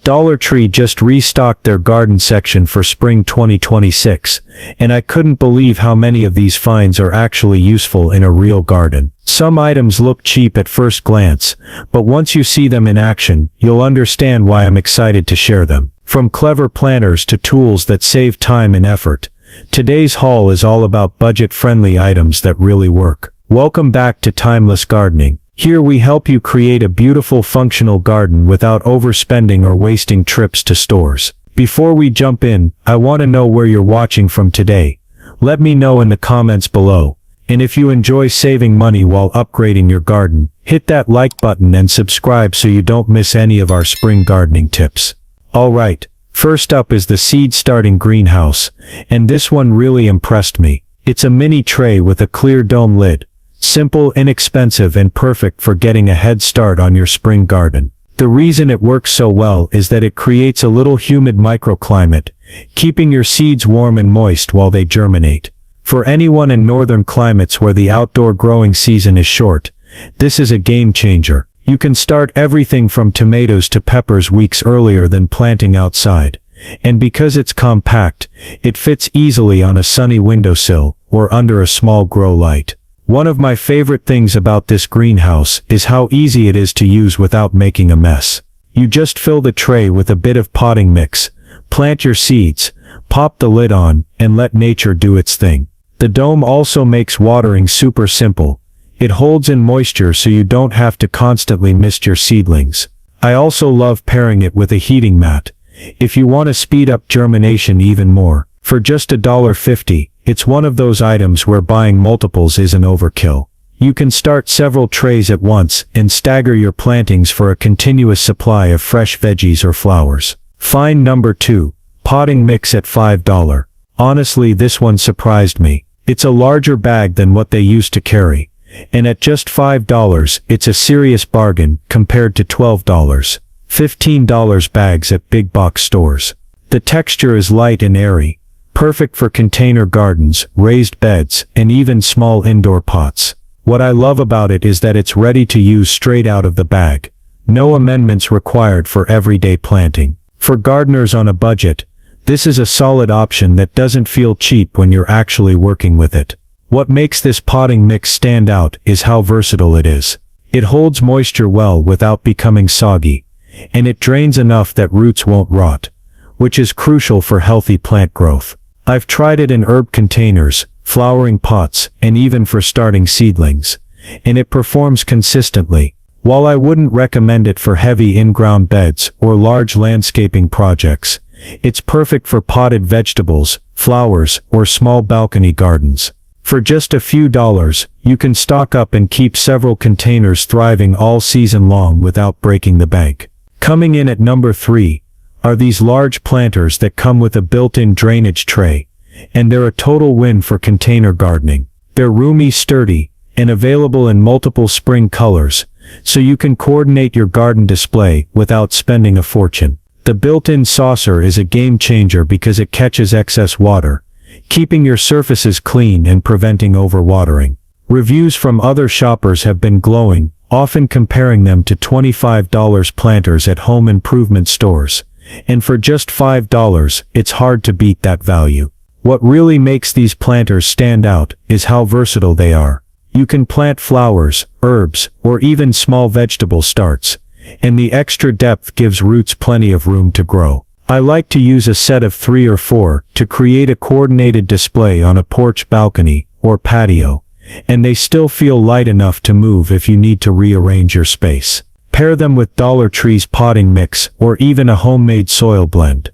Dollar Tree just restocked their garden section for spring 2026, and I couldn't believe how many of these finds are actually useful in a real garden. Some items look cheap at first glance, but once you see them in action, you'll understand why I'm excited to share them. From clever planters to tools that save time and effort, today's haul is all about budget-friendly items that really work. Welcome back to Timeless Gardening. Here we help you create a beautiful functional garden without overspending or wasting trips to stores. Before we jump in, I want to know where you're watching from today. Let me know in the comments below. And if you enjoy saving money while upgrading your garden, hit that like button and subscribe so you don't miss any of our spring gardening tips. Alright, first up is the seed starting greenhouse, and this one really impressed me. It's a mini tray with a clear dome lid. Simple, inexpensive, and perfect for getting a head start on your spring garden. The reason it works so well is that it creates a little humid microclimate, keeping your seeds warm and moist while they germinate. For anyone in northern climates where the outdoor growing season is short, this is a game changer. You can start everything from tomatoes to peppers weeks earlier than planting outside. And because it's compact, it fits easily on a sunny windowsill or under a small grow light. One of my favorite things about this greenhouse is how easy it is to use without making a mess. You just fill the tray with a bit of potting mix, plant your seeds, pop the lid on, and let nature do its thing. The dome also makes watering super simple. It holds in moisture so you don't have to constantly mist your seedlings. I also love pairing it with a heating mat, if you want to speed up germination even more. For just $1.50, it's one of those items where buying multiples isn't overkill. You can start several trays at once and stagger your plantings for a continuous supply of fresh veggies or flowers. Find number 2, potting mix at $5. Honestly, this one surprised me. It's a larger bag than what they used to carry, and at just $5, it's a serious bargain compared to $12, $15 bags at big box stores. The texture is light and airy, perfect for container gardens, raised beds, and even small indoor pots. What I love about it is that it's ready to use straight out of the bag. No amendments required for everyday planting. For gardeners on a budget, this is a solid option that doesn't feel cheap when you're actually working with it. What makes this potting mix stand out is how versatile it is. It holds moisture well without becoming soggy, and it drains enough that roots won't rot, which is crucial for healthy plant growth. I've tried it in herb containers, flowering pots, and even for starting seedlings, and it performs consistently. While I wouldn't recommend it for heavy in-ground beds or large landscaping projects, it's perfect for potted vegetables, flowers, or small balcony gardens. For just a few dollars, you can stock up and keep several containers thriving all season long without breaking the bank. Coming in at number 3, are these large planters that come with a built-in drainage tray, and they're a total win for container gardening. They're roomy, sturdy, and available in multiple spring colors, so you can coordinate your garden display without spending a fortune. The built-in saucer is a game changer because it catches excess water, keeping your surfaces clean and preventing overwatering. Reviews from other shoppers have been glowing, often comparing them to $25 planters at home improvement stores. And for just $5, it's hard to beat that value. What really makes these planters stand out is how versatile they are. You can plant flowers, herbs, or even small vegetable starts, and the extra depth gives roots plenty of room to grow. I like to use a set of 3 or 4 to create a coordinated display on a porch, balcony, or patio, and they still feel light enough to move if you need to rearrange your space. Pair them with Dollar Tree's potting mix or even a homemade soil blend,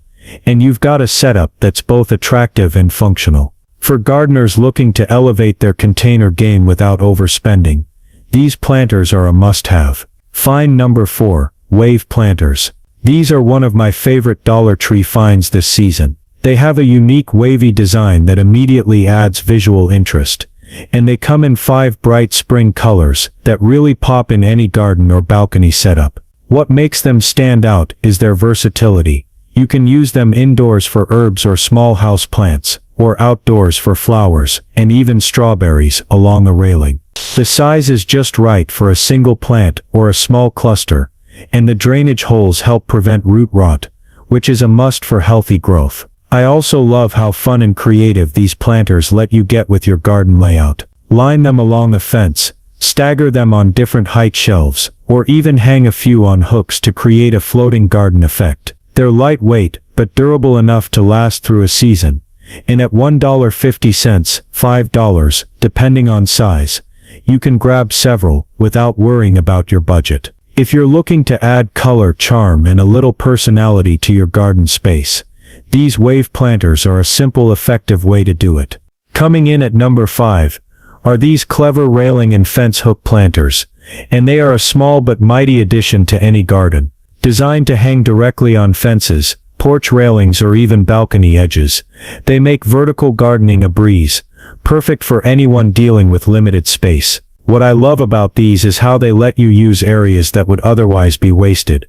and you've got a setup that's both attractive and functional. For gardeners looking to elevate their container game without overspending, these planters are a must-have. Find number 4, wave planters. These are one of my favorite Dollar Tree finds this season. They have a unique wavy design that immediately adds visual interest, and they come in 5 bright spring colors that really pop in any garden or balcony setup. What makes them stand out is their versatility. You can use them indoors for herbs or small house plants, or outdoors for flowers, and even strawberries along a railing. The size is just right for a single plant or a small cluster, and the drainage holes help prevent root rot, which is a must for healthy growth. I also love how fun and creative these planters let you get with your garden layout. Line them along a fence, stagger them on different height shelves, or even hang a few on hooks to create a floating garden effect. They're lightweight, but durable enough to last through a season. And at $1.50, $5, depending on size, you can grab several without worrying about your budget. If you're looking to add color, charm, and a little personality to your garden space, these wave planters are a simple, effective way to do it. Coming in at number 5 are these clever railing and fence hook planters, and they are a small but mighty addition to any garden. Designed to hang directly on fences, porch railings, or even balcony edges, they make vertical gardening a breeze, perfect for anyone dealing with limited space. What I love about these is how they let you use areas that would otherwise be wasted.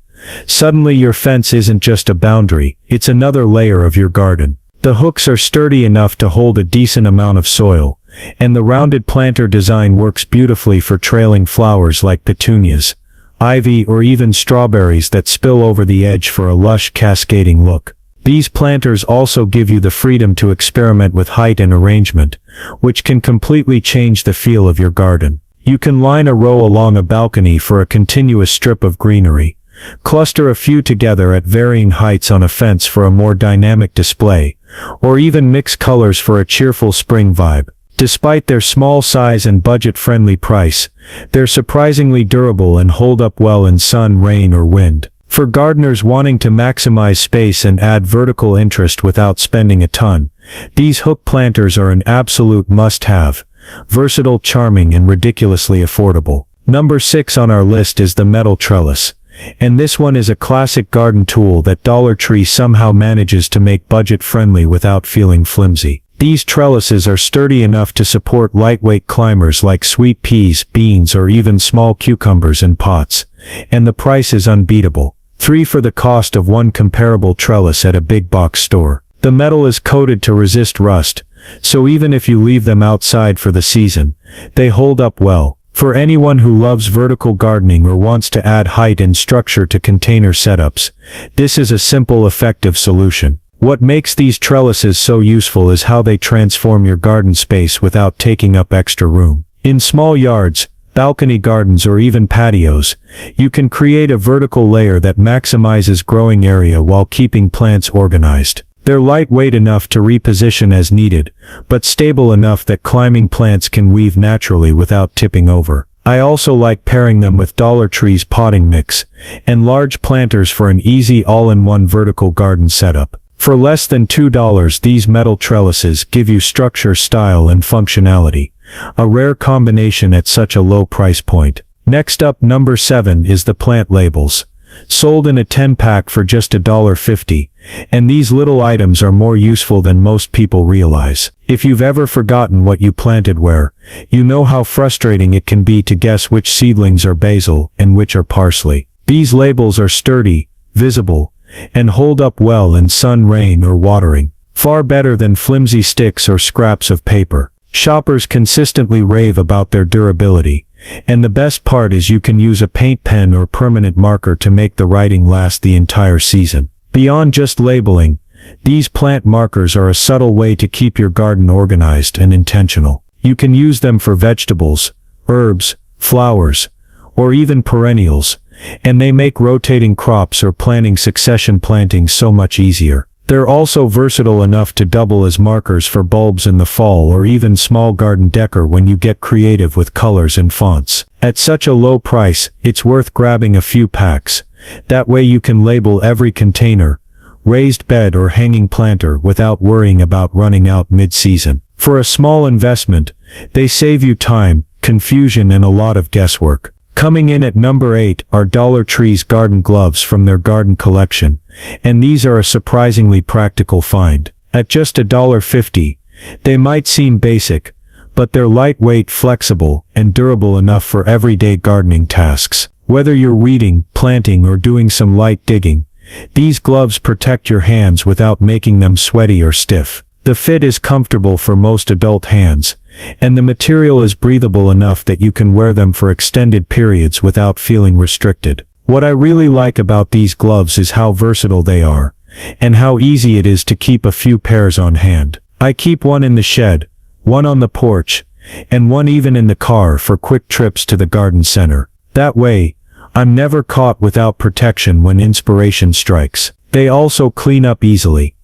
Suddenly your fence isn't just a boundary, it's another layer of your garden. The hooks are sturdy enough to hold a decent amount of soil, and the rounded planter design works beautifully for trailing flowers like petunias, ivy, or even strawberries that spill over the edge for a lush, cascading look. These planters also give you the freedom to experiment with height and arrangement, which can completely change the feel of your garden. You can line a row along a balcony for a continuous strip of greenery, cluster a few together at varying heights on a fence for a more dynamic display, or even mix colors for a cheerful spring vibe. Despite their small size and budget-friendly price, they're surprisingly durable and hold up well in sun, rain, or wind. For gardeners wanting to maximize space and add vertical interest without spending a ton, these hook planters are an absolute must-have. Versatile, charming, and ridiculously affordable. Number 6 on our list is the metal trellis. And this one is a classic garden tool that Dollar Tree somehow manages to make budget-friendly without feeling flimsy. These trellises are sturdy enough to support lightweight climbers like sweet peas, beans, or even small cucumbers in pots. And the price is unbeatable. 3 for the cost of one comparable trellis at a big box store. The metal is coated to resist rust, so even if you leave them outside for the season, they hold up well. For anyone who loves vertical gardening or wants to add height and structure to container setups, this is a simple, effective solution. What makes these trellises so useful is how they transform your garden space without taking up extra room. In small yards, balcony gardens, or even patios, you can create a vertical layer that maximizes growing area while keeping plants organized. They're lightweight enough to reposition as needed, but stable enough that climbing plants can weave naturally without tipping over. I also like pairing them with Dollar Tree's potting mix and large planters for an easy all-in-one vertical garden setup. For less than $2, these metal trellises give you structure, style, and functionality, a rare combination at such a low price point. Next up, number 7 is the plant labels. Sold in a 10-pack for just $1.50, and these little items are more useful than most people realize. If you've ever forgotten what you planted where, you know how frustrating it can be to guess which seedlings are basil and which are parsley. These labels are sturdy, visible, and hold up well in sun, rain, or watering. Far better than flimsy sticks or scraps of paper. Shoppers consistently rave about their durability. And the best part is you can use a paint pen or permanent marker to make the writing last the entire season. Beyond just labeling, these plant markers are a subtle way to keep your garden organized and intentional. You can use them for vegetables, herbs, flowers, or even perennials, and they make rotating crops or planting succession planting so much easier. They're also versatile enough to double as markers for bulbs in the fall or even small garden decor when you get creative with colors and fonts. At such a low price, it's worth grabbing a few packs. That way you can label every container, raised bed, or hanging planter without worrying about running out mid-season. For a small investment, they save you time, confusion, and a lot of guesswork. Coming in at number 8 are Dollar Tree's garden gloves from their garden collection, and these are a surprisingly practical find. At just $1.50, they might seem basic, but they're lightweight, flexible, and durable enough for everyday gardening tasks. Whether you're weeding, planting, or doing some light digging, these gloves protect your hands without making them sweaty or stiff. The fit is comfortable for most adult hands, and the material is breathable enough that you can wear them for extended periods without feeling restricted. What I really like about these gloves is how versatile they are, and how easy it is to keep a few pairs on hand. I keep one in the shed, one on the porch, and one even in the car for quick trips to the garden center. That way, I'm never caught without protection when inspiration strikes. They also clean up easily.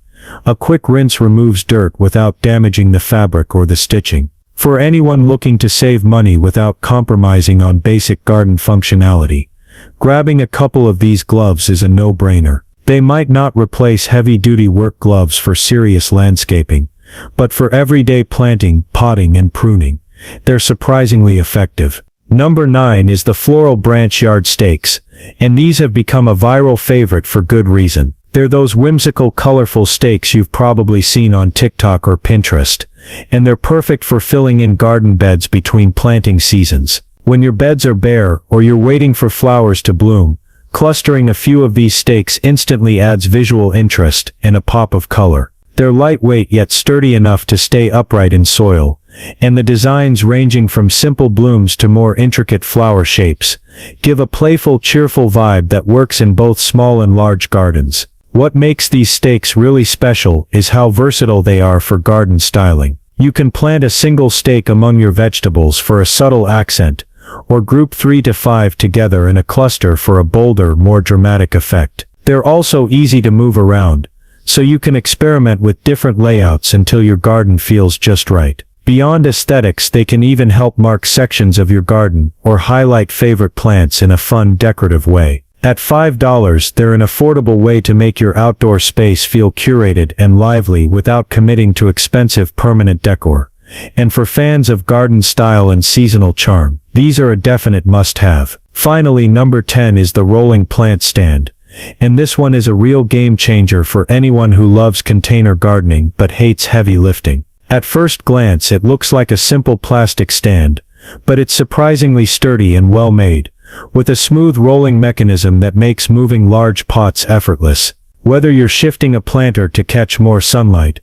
A quick rinse removes dirt without damaging the fabric or the stitching. For anyone looking to save money without compromising on basic garden functionality, grabbing a couple of these gloves is a no-brainer. They might not replace heavy-duty work gloves for serious landscaping, but for everyday planting, potting, and pruning, they're surprisingly effective. Number 9 is the floral branch yard stakes, and these have become a viral favorite for good reason. They're those whimsical, colorful stakes you've probably seen on TikTok or Pinterest, and they're perfect for filling in garden beds between planting seasons. When your beds are bare or you're waiting for flowers to bloom, clustering a few of these stakes instantly adds visual interest and a pop of color. They're lightweight yet sturdy enough to stay upright in soil, and the designs, ranging from simple blooms to more intricate flower shapes, give a playful, cheerful vibe that works in both small and large gardens. What makes these stakes really special is how versatile they are for garden styling. You can plant a single stake among your vegetables for a subtle accent, or group 3 to 5 together in a cluster for a bolder, more dramatic effect. They're also easy to move around, so you can experiment with different layouts until your garden feels just right. Beyond aesthetics, they can even help mark sections of your garden or highlight favorite plants in a fun, decorative way. At $5, they're an affordable way to make your outdoor space feel curated and lively without committing to expensive permanent decor. And for fans of garden style and seasonal charm, these are a definite must-have. Finally, number 10 is the rolling plant stand. And this one is a real game changer for anyone who loves container gardening but hates heavy lifting. At first glance, it looks like a simple plastic stand, but it's surprisingly sturdy and well made, with a smooth rolling mechanism that makes moving large pots effortless. Whether you're shifting a planter to catch more sunlight,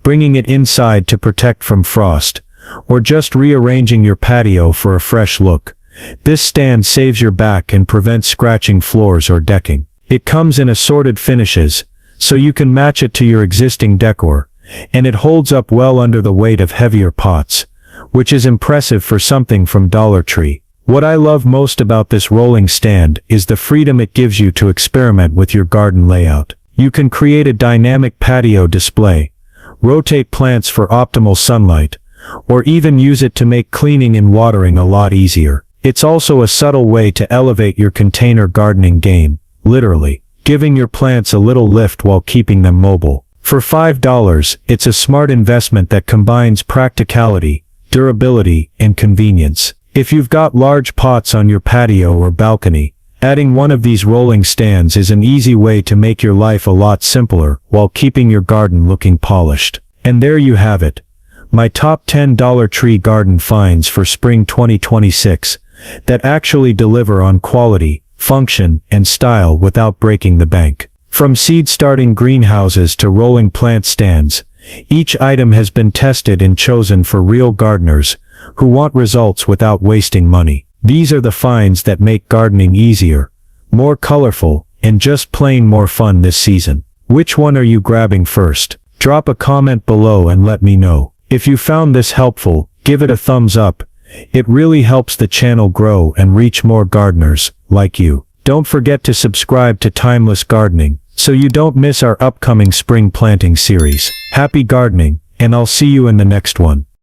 bringing it inside to protect from frost, or just rearranging your patio for a fresh look, this stand saves your back and prevents scratching floors or decking. It comes in assorted finishes, so you can match it to your existing decor, and it holds up well under the weight of heavier pots, which is impressive for something from Dollar Tree. What I love most about this rolling stand is the freedom it gives you to experiment with your garden layout. You can create a dynamic patio display, rotate plants for optimal sunlight, or even use it to make cleaning and watering a lot easier. It's also a subtle way to elevate your container gardening game, literally, giving your plants a little lift while keeping them mobile. For $5, it's a smart investment that combines practicality, durability, and convenience. If you've got large pots on your patio or balcony, adding one of these rolling stands is an easy way to make your life a lot simpler while keeping your garden looking polished. And there you have it, my top 10 Dollar Tree garden finds for spring 2026 that actually deliver on quality, function, and style without breaking the bank. From seed-starting greenhouses to rolling plant stands, each item has been tested and chosen for real gardeners who want results without wasting money. These are the finds that make gardening easier, more colorful, and just plain more fun this season. Which one are you grabbing first? Drop a comment below and let me know. If you found this helpful, give it a thumbs up. It really helps the channel grow and reach more gardeners like you. Don't forget to subscribe to Timeless Gardening so you don't miss our upcoming spring planting series. Happy gardening, and I'll see you in the next one.